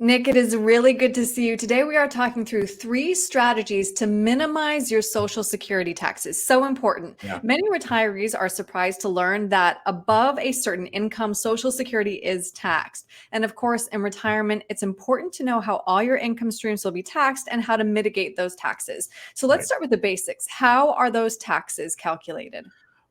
Nick, it is really good to see you. Today, we are talking through 3 strategies to minimize your Social Security taxes. So important. Yeah, Many retirees are surprised to learn that above a certain income, Social Security is taxed. And of course, in retirement, it's important to know how all your income streams will be taxed and how to mitigate those taxes. So let's right. start with the basics. How are those taxes calculated?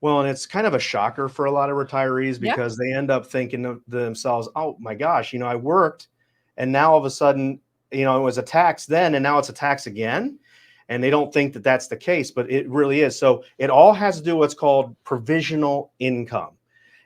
Well, and it's kind of a shocker for a lot of retirees Yeah. because they end up thinking to themselves, "Oh my gosh, I worked, and now all of a sudden, it was a tax then, and now it's a tax again." And they don't think that that's the case, but it really is. So it all has to do with what's called provisional income.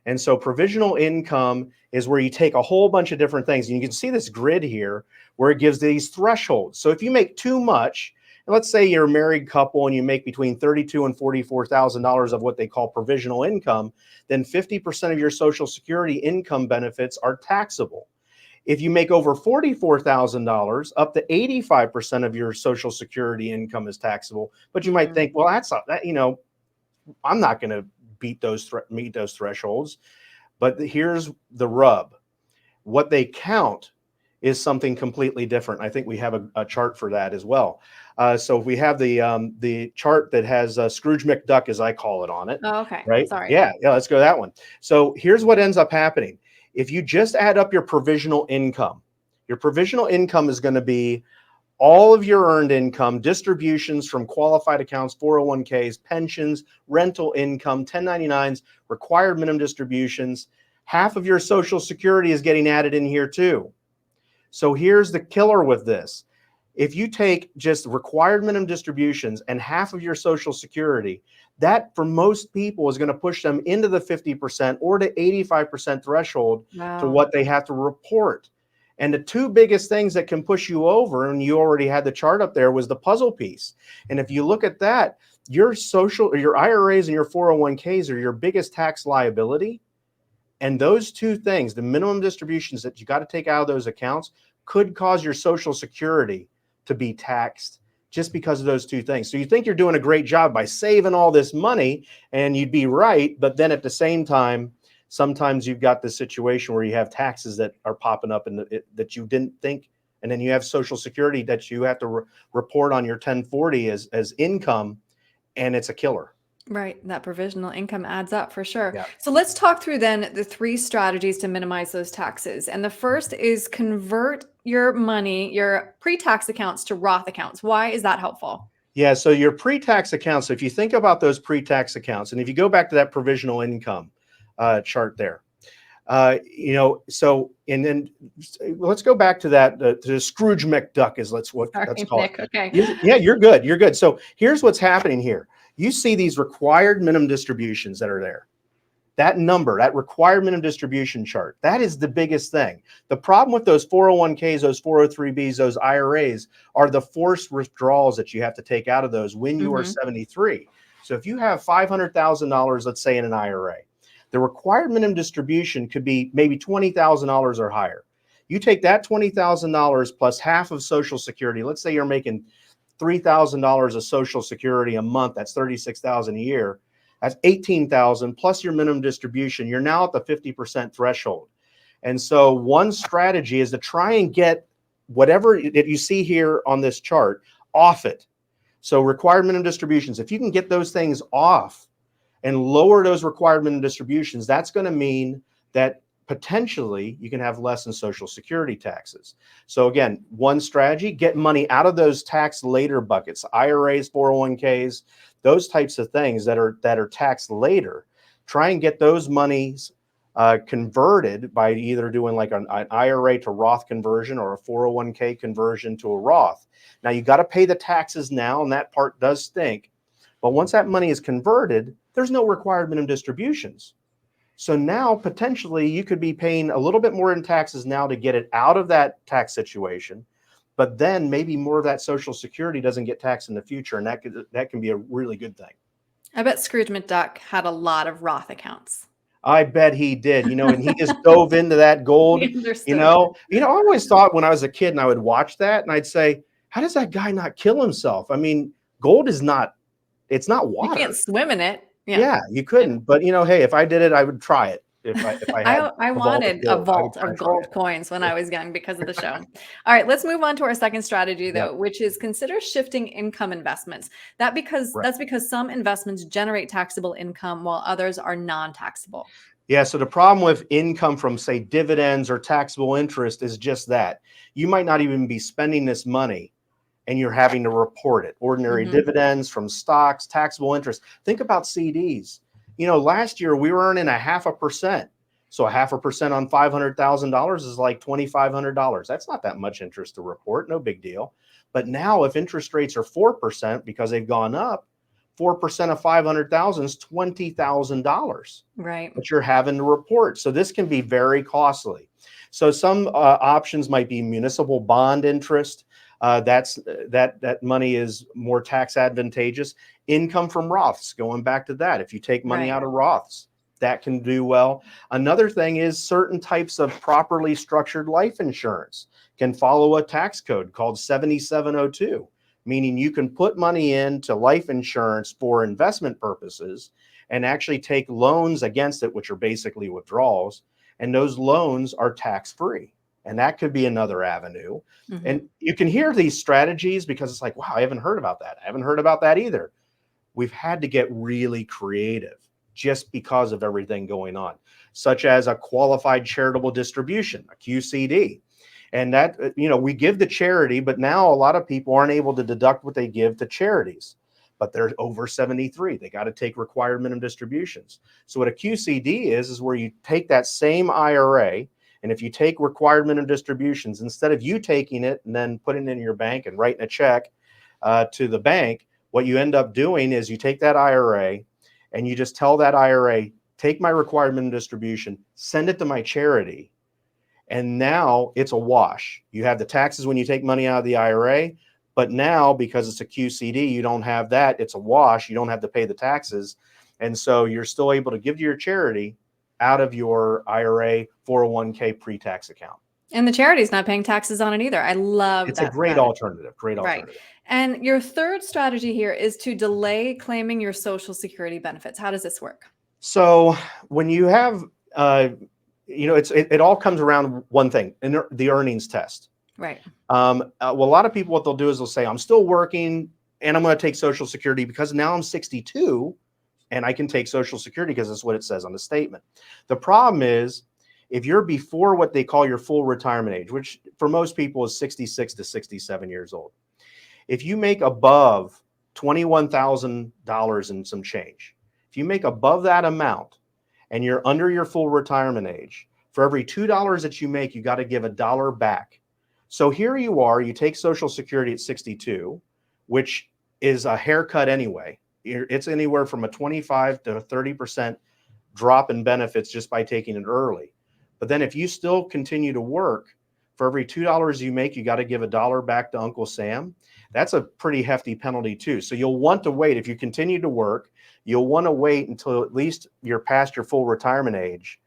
And so provisional income is where you take a whole bunch of different things. And you can see this grid here where it gives these thresholds. So if you make too much, and let's say you're a married couple and you make between $32,000 and $44,000 of what they call provisional income, then 50% of your Social Security income benefits are taxable. If you make over $44,000, up to 85% of your Social Security income is taxable. But you might think, well, that's not that, I'm not going to meet those thresholds. But here's the rub. What they count is something completely different. I think we have a chart for that as well. So we have the chart that has Scrooge McDuck, as I call it, on it. Oh, okay. Right? Sorry. Yeah, let's go that one. So here's what ends up happening. If you just add up your provisional income is going to be all of your earned income, distributions from qualified accounts, 401ks, pensions, rental income, 1099s, required minimum distributions. Half of your Social Security is getting added in here too. So here's the killer with this. If you take just required minimum distributions and half of your Social Security, that for most people is going to push them into the 50% or to 85% threshold to Wow. what they have to report. And the 2 biggest things that can push you over, and you already had the chart up there, was the puzzle piece. And if you look at that, your IRAs and your 401ks are your biggest tax liability. And those 2 things, the minimum distributions that you got to take out of those accounts, could cause your Social Security to be taxed just because of those 2 things. So you think you're doing a great job by saving all this money, and you'd be right. But then at the same time, sometimes you've got this situation where you have taxes that are popping up that you didn't think. And then you have Social Security that you have to report on your 1040 as income, and it's a killer. Right. That provisional income adds up for sure. Yeah. So let's talk through then the 3 strategies to minimize those taxes. And the first is convert your money, your pre-tax accounts to Roth accounts. Why is that helpful? Yeah. So your pre-tax accounts, if you think about those pre-tax accounts, and if you go back to that provisional income chart there, so, and then let's go back to that, to Scrooge McDuck let's call Nick. it. Okay. Yeah, you're good. You're good. So here's what's happening here. You see these required minimum distributions that are there. That number, that required minimum distribution chart, that is the biggest thing. The problem with those 401ks, those 403bs, those IRAs are the forced withdrawals that you have to take out of those when you are 73. So if you have $500,000, let's say, in an IRA, the required minimum distribution could be maybe $20,000 or higher. You take that $20,000 plus half of Social Security. Let's say you're making $3,000 of Social Security a month. That's $36,000 a year. That's $18,000 plus your minimum distribution. You're now at the 50% threshold. And so one strategy is to try and get whatever that you see here on this chart off it. So required minimum distributions, if you can get those things off and lower those required minimum distributions, that's going to mean that potentially you can have less in Social Security taxes. So again, one strategy, get money out of those tax later buckets, IRAs, 401ks, those types of things that are taxed later. Try and get those monies converted by either doing like an IRA to Roth conversion or a 401k conversion to a Roth. Now you got to pay the taxes now, and that part does stink. But once that money is converted, there's no required minimum distributions. So now potentially you could be paying a little bit more in taxes now to get it out of that tax situation, but then maybe more of that Social Security doesn't get taxed in the future, and that can be a really good thing. I bet Scrooge McDuck had a lot of Roth accounts. I bet he did, and he just dove into that gold, He understood. I always thought when I was a kid and I would watch that and I'd say, how does that guy not kill himself? I mean, gold is it's not water. You can't swim in it. Yeah, you couldn't. But, hey, if I did it, I would try it. if I had I a vault of wanted a gold, I would vault of trench run gold coins when I was young because of the show. All right, let's move on to our second strategy Yep. though, which is consider shifting income investments. Right. That's because some investments generate taxable income while others are non-taxable. Yeah. So the problem with income from, say, dividends or taxable interest is just that you might not even be spending this money and you're having to report it. Ordinary Mhm. dividends from stocks, taxable interest. Think about CDs. Last year we were earning 0.5%. So 0.5% on $500,000 is like $2,500. That's not that much interest to report. No big deal. But now if interest rates are 4% because they've gone up, 4% of 500,000 is $20,000 Right. that you're having to report. So this can be very costly. So some options might be municipal bond interest. That money is more tax advantageous. Income from Roths, going back to that. If you take money Right. out of Roths, that can do well. Another thing is certain types of properly structured life insurance can follow a tax code called 7702, meaning you can put money into life insurance for investment purposes and actually take loans against it, which are basically withdrawals. And those loans are tax-free. And that could be another avenue. Mhm. And you can hear these strategies because it's like, wow, I haven't heard about that. I haven't heard about that either. We've had to get really creative just because of everything going on, such as a qualified charitable distribution, a QCD. And that, we give to charity, but now a lot of people aren't able to deduct what they give to charities, but they're over 73. They got to take required minimum distributions. So what a QCD is where you take that same IRA, and if you take required minimum distributions, instead of you taking it and then putting it in your bank and writing a check to the bank, what you end up doing is you take that IRA and you just tell that IRA, take my required minimum distribution, send it to my charity. And now it's a wash. You have the taxes when you take money out of the IRA, but now because it's a QCD, you don't have that. It's a wash. You don't have to pay the taxes. And so you're still able to give to your charity out of your IRA 401k pre-tax account. And the charity's not paying taxes on it either. I love It's a that great strategy. alternative. Great Right. alternative. And your third strategy here is to delay claiming your Social Security benefits. How does this work? So when you have, it all comes around one thing, the earnings test. Right. Well, a lot of people, what they'll do is they'll say, I'm still working and I'm going to take Social Security because now I'm 62 and I can take Social Security because that's what it says on the statement. The problem is if you're before what they call your full retirement age, which for most people is 66 to 67 years old, if you make above $21,000 and some change, if you make above that amount and you're under your full retirement age, for every $2 that you make, you got to give $1 back. So here you are, you take Social Security at 62, which is a haircut anyway. It's anywhere from a 25 to 30% drop in benefits just by taking it early. But then if you still continue to work, for every $2 you make, you got to give $1 back to Uncle Sam. That's a pretty hefty penalty too. So you'll want to wait. If you continue to work, you'll want to wait until at least you're past your full retirement age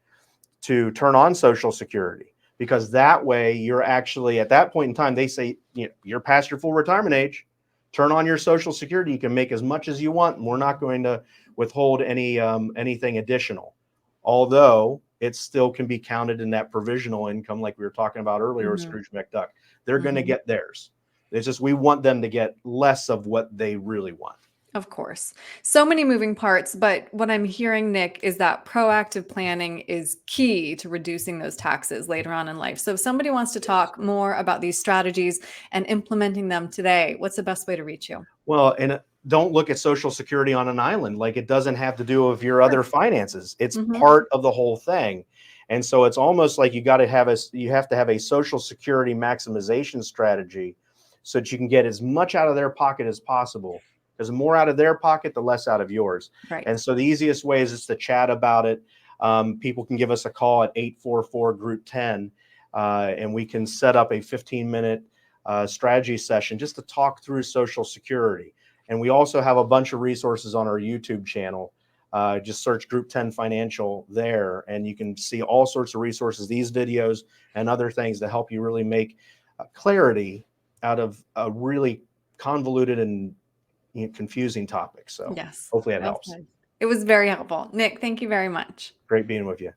to turn on Social Security, because that way you're actually at that point in time, they say, you're past your full retirement age, turn on your Social Security. You can make as much as you want, and we're not going to withhold anything additional. Although it still can be counted in that provisional income, like we were talking about earlier with Mhm. Scrooge McDuck. They're going to Mhm. get theirs. It's just we want them to get less of what they really want. Of course. So many moving parts, but what I'm hearing, Nick, is that proactive planning is key to reducing those taxes later on in life. So if somebody wants to Yes. talk more about these strategies and implementing them today, what's the best way to reach you? Well, and don't look at Social Security on an island. Like, it doesn't have to do with your other Sure. finances. It's Mhm. part of the whole thing. And so it's almost like you have to have a Social Security maximization strategy so that you can get as much out of their pocket as possible. Because the more out of their pocket, the less out of yours. Right. And so the easiest way is just to chat about it. People can give us a call at 844 Group 10, and we can set up a 15-minute strategy session just to talk through Social Security. And we also have a bunch of resources on our YouTube channel. Just search Group 10 Financial there, and you can see all sorts of resources, these videos and other things to help you really make clarity out of a really convoluted and confusing topic. So Yes. hopefully that Well helps. said. It was very helpful. Nick, thank you very much. Great being with you.